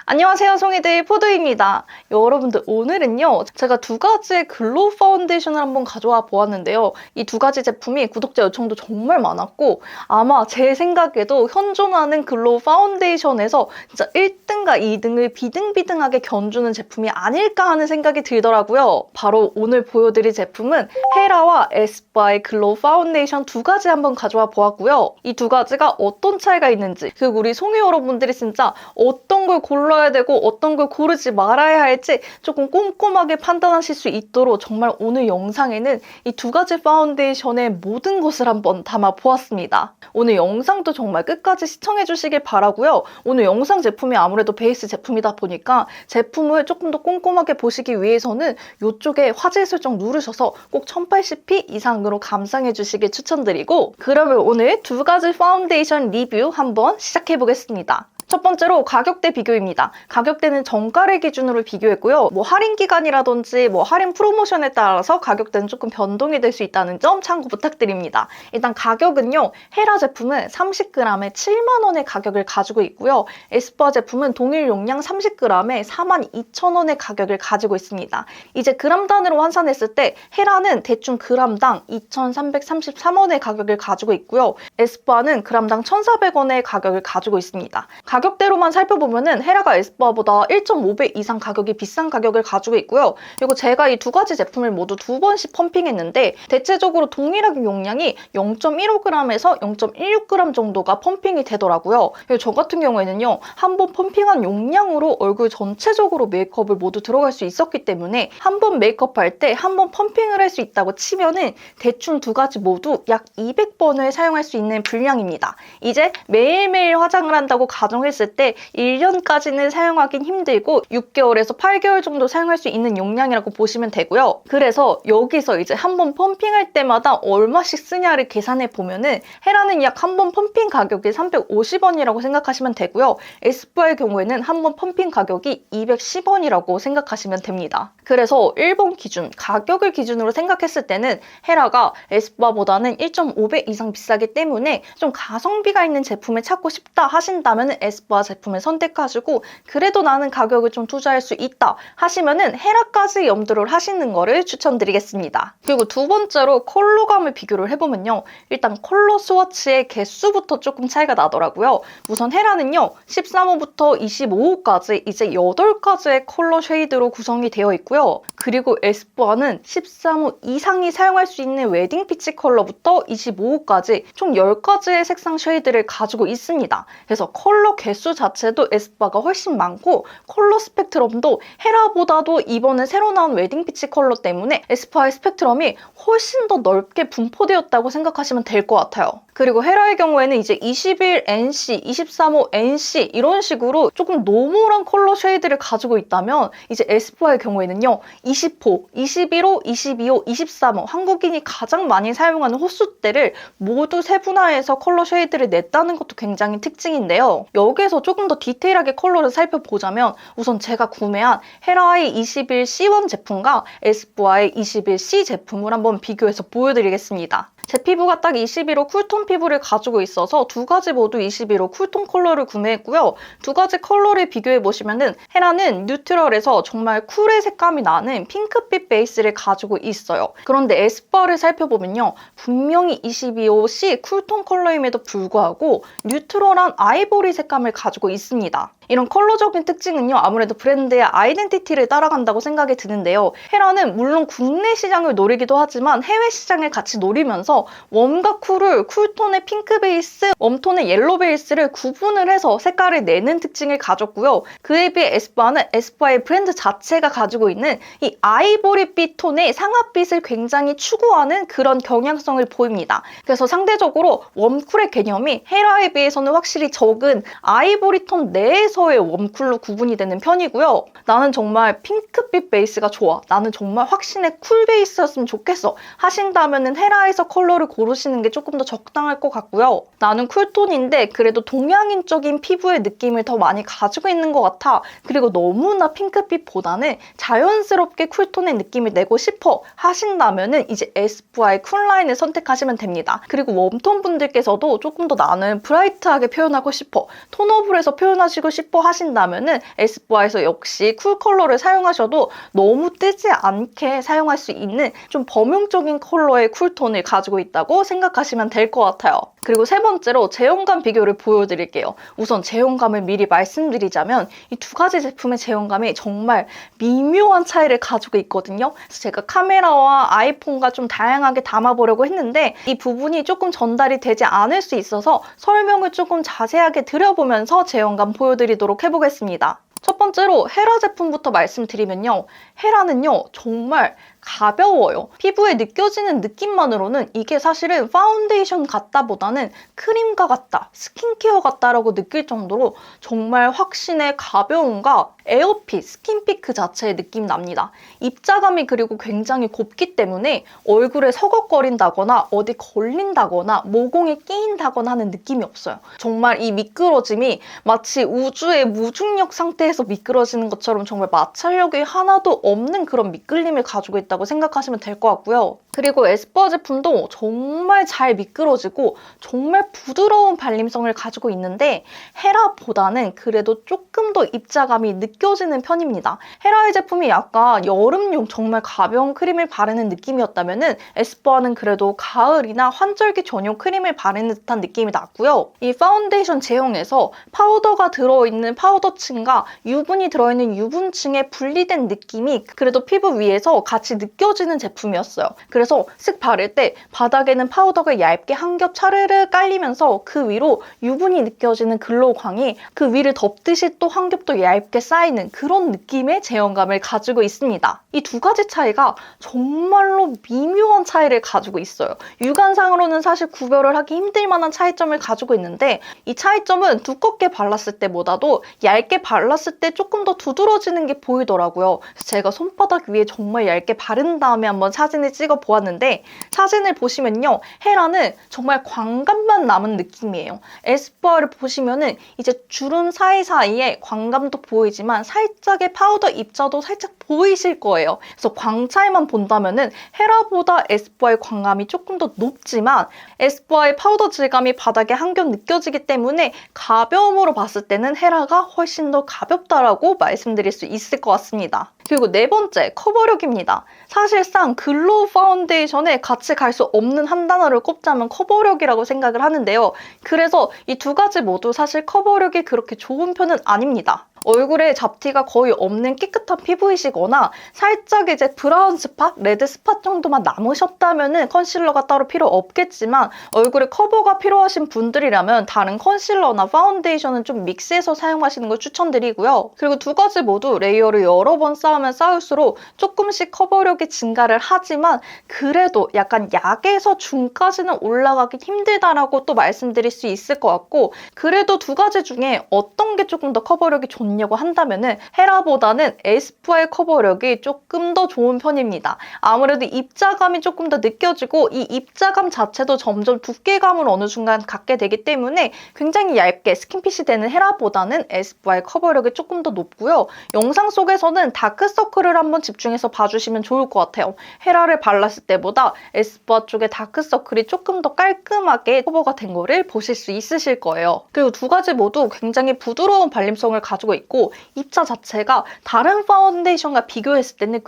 안녕하세요, 송이들 포도입니다. 여러분들, 오늘은요 제가 두 가지의 글로우 파운데이션을 한번 가져와 보았는데요. 이 두 가지 제품이 구독자 요청도 정말 많았고 아마 제 생각에도 현존하는 글로우 파운데이션에서 진짜 1등과 2등을 비등비등하게 견주는 제품이 아닐까 하는 생각이 들더라고요. 바로 오늘 보여드릴 제품은 헤라와 에스쁘아의 글로우 파운데이션 두 가지 한번 가져와 보았고요. 이 두 가지가 어떤 차이가 있는지, 그리고 우리 송이 여러분들이 진짜 어떤 걸 골라야 되고 어떤 걸 고르지 말아야 할지 조금 꼼꼼하게 판단하실 수 있도록 정말 오늘 영상에는 이 두 가지 파운데이션의 모든 것을 한번 담아 보았습니다. 오늘 영상도 정말 끝까지 시청해 주시길 바라고요. 오늘 영상 제품이 아무래도 베이스 제품이다 보니까 제품을 조금 더 꼼꼼하게 보시기 위해서는 이쪽에 화질 설정 누르셔서 꼭 1080p 이상으로 감상해 주시길 추천드리고, 그러면 오늘 두 가지 파운데이션 리뷰 한번 시작해 보겠습니다. 첫 번째로 가격대 비교입니다. 가격대는 정가를 기준으로 비교했고요. 할인 기간이라든지 할인 프로모션에 따라서 가격대는 조금 변동이 될 수 있다는 점 참고 부탁드립니다. 일단 가격은요. 헤라 제품은 30g에 7만 원의 가격을 가지고 있고요. 에스쁘아 제품은 동일 용량 30g에 42,000원의 가격을 가지고 있습니다. 이제 그람 단위로 환산했을 때 헤라는 대충 그람당 2,333원의 가격을 가지고 있고요. 에스쁘아는 그람당 1,400원의 가격을 가지고 있습니다. 가격대로만 살펴보면은 헤라가 에스쁘아보다 1.5배 이상 가격이 비싼 가격을 가지고 있고요. 그리고 제가 이 두 가지 제품을 모두 두 번씩 펌핑했는데 대체적으로 동일하게 용량이 0.15g에서 0.16g 정도가 펌핑이 되더라고요. 그리고 저 같은 경우에는요. 한 번 펌핑한 용량으로 얼굴 전체적으로 메이크업을 모두 들어갈 수 있었기 때문에 한 번 메이크업 할 때 한 번 펌핑을 할 수 있다고 치면은 대충 두 가지 모두 약 200번을 사용할 수 있는 분량입니다. 이제 매일매일 화장을 한다고 가정했을 때 1년까지는 사용하긴 힘들고 6개월에서 8개월 정도 사용할 수 있는 용량이라고 보시면 되고요. 그래서 여기서 이제 한 번 펌핑할 때마다 얼마씩 쓰냐를 계산해 보면은 헤라는 약 한 번 펌핑 가격이 350원이라고 생각하시면 되고요. 에스쁘아의 경우에는 한 번 펌핑 가격이 210원이라고 생각하시면 됩니다. 그래서 1번 기준, 가격을 기준으로 생각했을 때는 헤라가 에스쁘아보다는 1.5배 이상 비싸기 때문에 좀 가성비가 있는 제품을 찾고 싶다 하신다면 에스쁘아 제품을 선택하시고, 그래도 나는 가격을 좀 투자할 수 있다 하시면은 헤라까지 염두를 하시는 거를 추천드리겠습니다. 그리고 두 번째로 컬러감을 비교를 해보면요. 일단 컬러 스워치의 개수부터 조금 차이가 나더라고요. 우선 헤라는요. 13호부터 25호까지 이제 8가지의 컬러 쉐이드로 구성이 되어 있고요. 그리고 에스쁘아는 13호 이상이 사용할 수 있는 웨딩 피치 컬러부터 25호까지 총 10가지의 색상 쉐이드를 가지고 있습니다. 그래서 컬러 개수 자체도 에스쁘아가 훨씬 많고 컬러 스펙트럼도 헤라보다도 이번에 새로 나온 웨딩 피치 컬러 때문에 에스쁘아의 스펙트럼이 훨씬 더 넓게 분포되었다고 생각하시면 될 것 같아요. 그리고 헤라의 경우에는 이제 21NC, 23호NC 이런 식으로 조금 노멀한 컬러 쉐이드를 가지고 있다면 이제 에스쁘아의 경우에는요. 20호, 21호, 22호, 23호 한국인이 가장 많이 사용하는 호수대를 모두 세분화해서 컬러 쉐이드를 냈다는 것도 굉장히 특징인데요. 여기에서 조금 더 디테일하게 컬러를 살펴보자면 우선 제가 구매한 헤라의 21C1 제품과 에스쁘아의 21C 제품을 한번 비교해서 보여드리겠습니다. 제 피부가 딱 21호 쿨톤 피부를 가지고 있어서 두 가지 모두 21호 쿨톤 컬러를 구매했고요. 두 가지 컬러를 비교해보시면은 헤라는 뉴트럴에서 정말 쿨의 색감이 나는 핑크빛 베이스를 가지고 있어요. 그런데 에스쁘아를 살펴보면요. 분명히 22호C 쿨톤 컬러임에도 불구하고 뉴트럴한 아이보리 색감을 가지고 있습니다. 이런 컬러적인 특징은요. 아무래도 브랜드의 아이덴티티를 따라간다고 생각이 드는데요. 헤라는 물론 국내 시장을 노리기도 하지만 해외 시장을 같이 노리면서 웜과 쿨을 쿨톤의 핑크 베이스, 웜톤의 옐로 베이스를 구분을 해서 색깔을 내는 특징을 가졌고요. 그에 비해 에스쁘아는 에스쁘아의 브랜드 자체가 가지고 있는 이 아이보리빛 톤의 상아빛을 굉장히 추구하는 그런 경향성을 보입니다. 그래서 상대적으로 웜쿨의 개념이 헤라에 비해서는 확실히 적은 아이보리 톤 내에서의 웜쿨로 구분이 되는 편이고요. 나는 정말 핑크빛 베이스가 좋아. 나는 정말 확신의 쿨 베이스였으면 좋겠어. 하신다면은 헤라에서 컬러 컬러를 고르시는 게 조금 더 적당할 것 같고요. 나는 쿨톤인데 그래도 동양인적인 피부의 느낌을 더 많이 가지고 있는 것 같아. 그리고 너무나 핑크빛보다는 자연스럽게 쿨톤의 느낌을 내고 싶어 하신다면은 이제 에스쁘아의 쿨라인을 선택하시면 됩니다. 그리고 웜톤 분들께서도 조금 더 나는 브라이트하게 표현하고 싶어, 톤업을 해서 표현하시고 싶어 하신다면은 에스쁘아에서 역시 쿨 컬러를 사용하셔도 너무 뜨지 않게 사용할 수 있는 좀 범용적인 컬러의 쿨톤을 가지고 있다고 생각하시면 될 것 같아요. 그리고 세 번째로 제형감 비교를 보여드릴게요. 우선 제형감을 미리 말씀드리자면 이 두 가지 제품의 제형감이 정말 미묘한 차이를 가지고 있거든요. 그래서 제가 카메라와 아이폰과 좀 다양하게 담아보려고 했는데 이 부분이 조금 전달이 되지 않을 수 있어서 설명을 조금 자세하게 드려보면서 제형감 보여드리도록 해보겠습니다. 첫 번째로 헤라 제품부터 말씀드리면요. 헤라는요, 정말 가벼워요. 피부에 느껴지는 느낌만으로는 이게 사실은 파운데이션 같다보다는 크림과 같다, 스킨케어 같다라고 느낄 정도로 정말 확신의 가벼움과 에어핏, 스킨핏 그 자체의 느낌 납니다. 입자감이 그리고 굉장히 곱기 때문에 얼굴에 서걱거린다거나 어디 걸린다거나 모공에 끼인다거나 하는 느낌이 없어요. 정말 이 미끄러짐이 마치 우주의 무중력 상태에서 미끄러지는 것처럼 정말 마찰력이 하나도 없는 그런 미끌림을 가지고 있다고 생각하시면 될 것 같고요. 그리고 에스쁘아 제품도 정말 잘 미끄러지고 정말 부드러운 발림성을 가지고 있는데 헤라보다는 그래도 조금 더 입자감이 느껴지는 편입니다. 헤라의 제품이 약간 여름용 정말 가벼운 크림을 바르는 느낌이었다면 에스쁘아는 그래도 가을이나 환절기 전용 크림을 바르는 듯한 느낌이 났고요. 이 파운데이션 제형에서 파우더가 들어있는 파우더층과 유분이 들어있는 유분층의 분리된 느낌이 그래도 피부 위에서 같이 느껴지는 제품이었어요. 그래서 쓱 바를 때 바닥에는 파우더가 얇게 한 겹 차르르 깔리면서 그 위로 유분이 느껴지는 글로광이 그 위를 덮듯이 또 한 겹 더 얇게 쌓이는 그런 느낌의 제형감을 가지고 있습니다. 이 두 가지 차이가 정말로 미묘한 차이를 가지고 있어요. 육안상으로는 사실 구별을 하기 힘들 만한 차이점을 가지고 있는데 이 차이점은 두껍게 발랐을 때보다도 얇게 발랐을 때 조금 더 두드러지는 게 보이더라고요. 그래서 제가 손바닥 위에 정말 얇게 바른 다음에 한번 사진을 찍어 보았는데 사진을 보시면요. 헤라는 정말 광감만 남은 느낌이에요. 에스쁘아를 보시면은 이제 주름 사이사이에 광감도 보이지만 살짝의 파우더 입자도 살짝 보이실 거예요. 그래서 광 차이만 본다면은 헤라보다 에스쁘아의 광감이 조금 더 높지만 에스쁘아의 파우더 질감이 바닥에 한 겹 느껴지기 때문에 가벼움으로 봤을 때는 헤라가 훨씬 더 가볍다라고 말씀드릴 수 있을 것 같습니다. 그리고 네 번째, 커버력입니다. 사실상 글로우 파운데이션에 같이 갈 수 없는 한 단어를 꼽자면 커버력이라고 생각을 하는데요. 그래서 이 두 가지 모두 사실 커버력이 그렇게 좋은 편은 아닙니다. 얼굴에 잡티가 거의 없는 깨끗한 피부이시거나 살짝 이제 브라운 스팟, 레드 스팟 정도만 남으셨다면 컨실러가 따로 필요 없겠지만 얼굴에 커버가 필요하신 분들이라면 다른 컨실러나 파운데이션은 좀 믹스해서 사용하시는 걸 추천드리고요. 그리고 두 가지 모두 레이어를 여러 번 쌓으면 쌓을수록 조금씩 커버력이 증가를 하지만 그래도 약간 약에서 중까지는 올라가기 힘들다라고 또 말씀드릴 수 있을 것 같고 그래도 두 가지 중에 어떤 게 조금 더 커버력이 좋냐고 한다면은 헤라보다는 에스쁘아의 커버력이 조금 더 좋은 편입니다. 아무래도 입자감이 조금 더 느껴지고 이 입자감 자체도 점점 두께감을 어느 순간 갖게 되기 때문에 굉장히 얇게 스킨핏이 되는 헤라보다는 에스쁘아의 커버력이 조금 더 높고요. 영상 속에서는 다크서클을 한번 집중해서 봐주시면 좋을 것 같아요. 헤라를 발랐을 때보다 에스쁘아 쪽의 다크서클이 조금 더 깔끔하게 커버가 된 거를 보실 수 있으실 거예요. 그리고 두 가지 모두 굉장히 부드러운 발림성을 가지고 있고 입자 자체가 다른 파운데이션과 비교했을 때는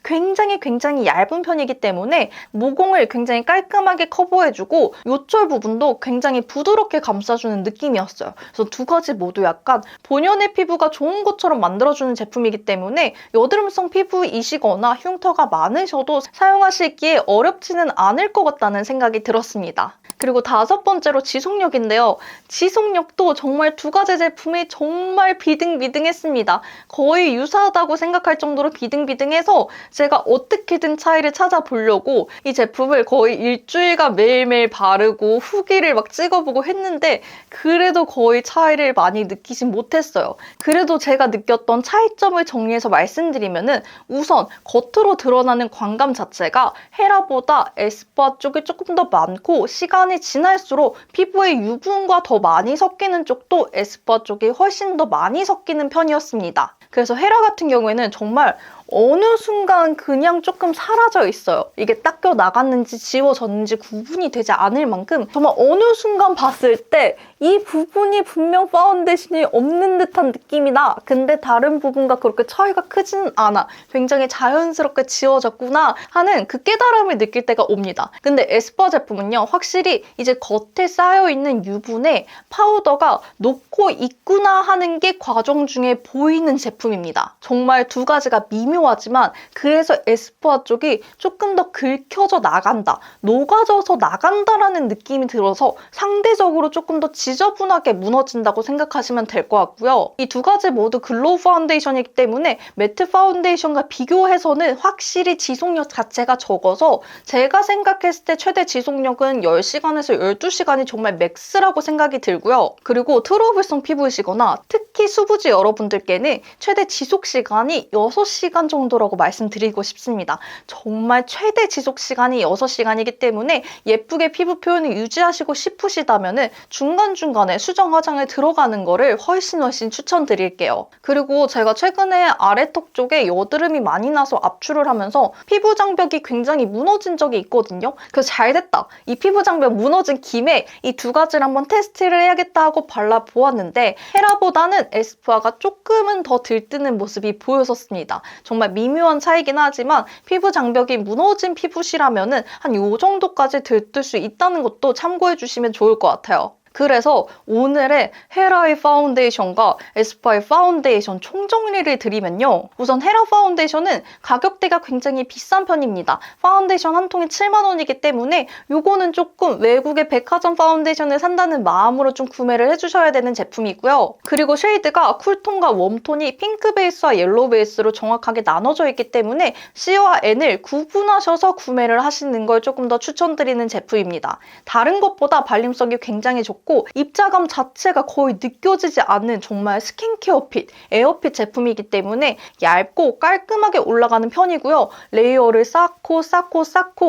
굉장히 얇은 편이기 때문에 모공을 굉장히 깔끔하게 커버해주고 요철 부분도 굉장히 부드럽게 감싸주는 느낌이었어요. 그래서 두 가지 모두 약간 본연의 피부가 좋은 것처럼 만들어주는 제품이기 때문에 여드름성 피부이시거나 흉터가 많으셔도 사용하시기에 어렵지는 않을 것 같다는 생각이 들었습니다. 그리고 다섯 번째로 지속력인데요. 지속력도 정말 두 가지 제품이 정말 정말 비등비등했습니다. 거의 유사하다고 생각할 정도로 비등비등해서 제가 어떻게든 차이를 찾아보려고 이 제품을 거의 일주일간 매일매일 바르고 후기를 막 찍어보고 했는데 그래도 거의 차이를 많이 느끼진 못했어요. 그래도 제가 느꼈던 차이점을 정리해서 말씀드리면은 우선 겉으로 드러나는 광감 자체가 헤라보다 에스쁘아 쪽이 조금 더 많고 시간이 지날수록 피부에 유분과 더 많이 섞이는 쪽도 에스쁘아 쪽이 훨씬 더 많이 섞이는 편이었습니다. 그래서 헤라 같은 경우에는 정말 어느 순간 그냥 조금 사라져 있어요. 이게 닦여 나갔는지 지워졌는지 구분이 되지 않을 만큼 정말 어느 순간 봤을 때 이 부분이 분명 파운데이션이 없는 듯한 느낌이다. 근데 다른 부분과 그렇게 차이가 크진 않아. 굉장히 자연스럽게 지워졌구나 하는 그 깨달음을 느낄 때가 옵니다. 근데 에스쁘아 제품은요. 확실히 이제 겉에 쌓여있는 유분에 파우더가 녹고 있구나 하는 게 과정 중에 보이는 제품입니다. 정말 두 가지가 미묘하지만 그래서 에스쁘아 쪽이 조금 더 긁혀져 나간다, 녹아져서 나간다라는 느낌이 들어서 상대적으로 조금 더 지저분하게 무너진다고 생각하시면 될 것 같고요. 이 두 가지 모두 글로우 파운데이션이기 때문에 매트 파운데이션과 비교해서는 확실히 지속력 자체가 적어서 제가 생각했을 때 최대 지속력은 10시간에서 12시간이 정말 맥스라고 생각이 들고요. 그리고 트러블성 피부이시거나 특히 수부지 여러분들께는 최대 지속 시간이 6시간 정도라고 말씀드리고 싶습니다. 정말 최대 지속 시간이 6시간이기 때문에 예쁘게 피부 표현을 유지하시고 싶으시다면 중간중간에 수정 화장을 들어가는 거를 훨씬 추천드릴게요. 그리고 제가 최근에 아래턱 쪽에 여드름이 많이 나서 압출을 하면서 피부 장벽이 굉장히 무너진 적이 있거든요. 그래서 잘 됐다. 이 피부 장벽 무너진 김에 이 두 가지를 한번 테스트를 해야겠다 하고 발라보았는데 헤라보다는 에스쁘아가 조금은 더 들뜨는 모습이 보였었습니다. 정말 미묘한 차이긴 하지만 피부 장벽이 무너진 피부시라면은 한 요 정도까지 들뜰 수 있다는 것도 참고해 주시면 좋을 것 같아요. 그래서 오늘의 헤라의 파운데이션과 에스쁘아의 파운데이션 총정리를 드리면요. 우선 헤라 파운데이션은 가격대가 굉장히 비싼 편입니다. 파운데이션 한 통이 7만 원이기 때문에 요거는 조금 외국의 백화점 파운데이션을 산다는 마음으로 좀 구매를 해주셔야 되는 제품이고요. 그리고 쉐이드가 쿨톤과 웜톤이 핑크 베이스와 옐로우 베이스로 정확하게 나눠져 있기 때문에 C와 N을 구분하셔서 구매를 하시는 걸 조금 더 추천드리는 제품입니다. 다른 것보다 발림성이 굉장히 좋고 입자감 자체가 거의 느껴지지 않는 정말 스킨케어 핏, 에어핏 제품이기 때문에 얇고 깔끔하게 올라가는 편이고요. 레이어를 쌓고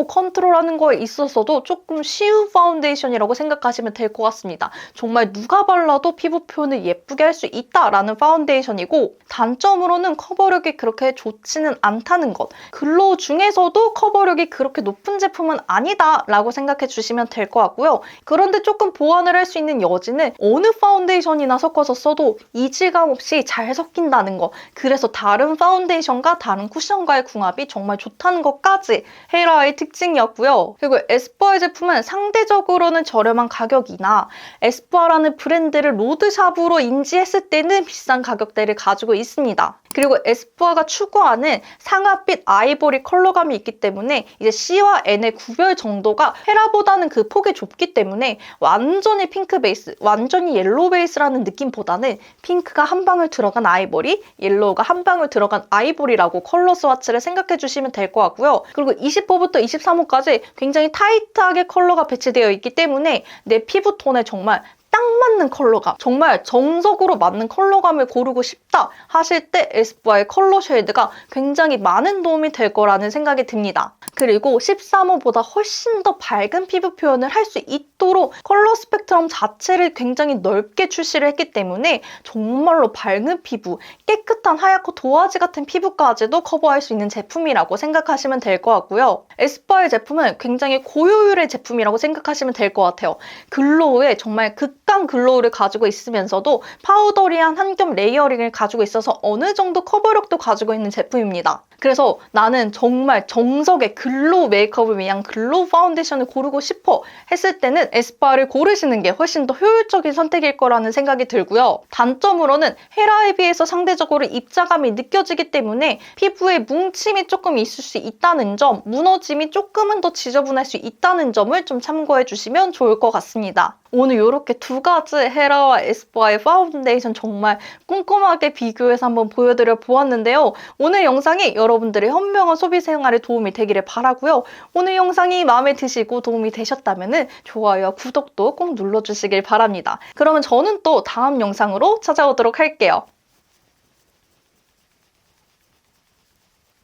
컨트롤하는 거에 있어서도 조금 쉬운 파운데이션이라고 생각하시면 될 것 같습니다. 정말 누가 발라도 피부 표현을 예쁘게 할 수 있다라는 파운데이션이고 단점으로는 커버력이 그렇게 좋지는 않다는 것. 글로우 중에서도 커버력이 그렇게 높은 제품은 아니다라고 생각해 주시면 될 것 같고요. 그런데 조금 보완을 할 수 있는 여지는 어느 파운데이션이나 섞어서 써도 이질감 없이 잘 섞인다는 거. 그래서 다른 파운데이션과 다른 쿠션과의 궁합이 정말 좋다는 것까지 헤라의 특징이었고요. 그리고 에스쁘아 제품은 상대적으로는 저렴한 가격이나 에스쁘아라는 브랜드를 로드샵으로 인지했을 때는 비싼 가격대를 가지고 있습니다. 그리고 에스쁘아가 추구하는 상아빛 아이보리 컬러감이 있기 때문에 이제 C와 N의 구별 정도가 헤라보다는 그 폭이 좁기 때문에 완전히 핑크 베이스, 완전히 옐로우 베이스라는 느낌보다는 핑크가 한 방울 들어간 아이보리, 옐로우가 한 방울 들어간 아이보리라고 컬러 스와츠를 생각해 주시면 될 것 같고요. 그리고 20호부터 23호까지 굉장히 타이트하게 컬러가 배치되어 있기 때문에 내 피부톤에 정말 딱 맞는 컬러감, 정말 정석으로 맞는 컬러감을 고르고 싶다 하실 때 에스쁘아의 컬러 쉐이드가 굉장히 많은 도움이 될 거라는 생각이 듭니다. 그리고 13호보다 훨씬 더 밝은 피부 표현을 할 수 있도록 컬러 스펙트럼 자체를 굉장히 넓게 출시를 했기 때문에 정말로 밝은 피부, 깨끗한 하얗고 도화지 같은 피부까지도 커버할 수 있는 제품이라고 생각하시면 될 것 같고요. 에스쁘아의 제품은 굉장히 고효율의 제품이라고 생각하시면 될 것 같아요. 글로우에 정말 극강 글로우를 가지고 있으면서도 파우더리한 한 겹 레이어링을 가지고 있어서 어느 정도 커버력도 가지고 있는 제품입니다. 그래서 나는 정말 정석의 글로우 메이크업을 위한 글로우 파운데이션을 고르고 싶어 했을 때는 에스쁘아를 고르시는 게 훨씬 더 효율적인 선택일 거라는 생각이 들고요. 단점으로는 헤라에 비해서 상대적으로 입자감이 느껴지기 때문에 피부에 뭉침이 조금 있을 수 있다는 점, 무너짐이 조금은 더 지저분할 수 있다는 점을 좀 참고해 주시면 좋을 것 같습니다. 오늘 이렇게 두 가지 헤라와 에스쁘아의 파운데이션 정말 꼼꼼하게 비교해서 한번 보여드려 보았는데요. 오늘 영상이 여러분들의 현명한 소비 생활에 도움이 되기를 바라고요. 오늘 영상이 마음에 드시고 도움이 되셨다면 좋아요와 구독도 꼭 눌러주시길 바랍니다. 그러면 저는 또 다음 영상으로 찾아오도록 할게요.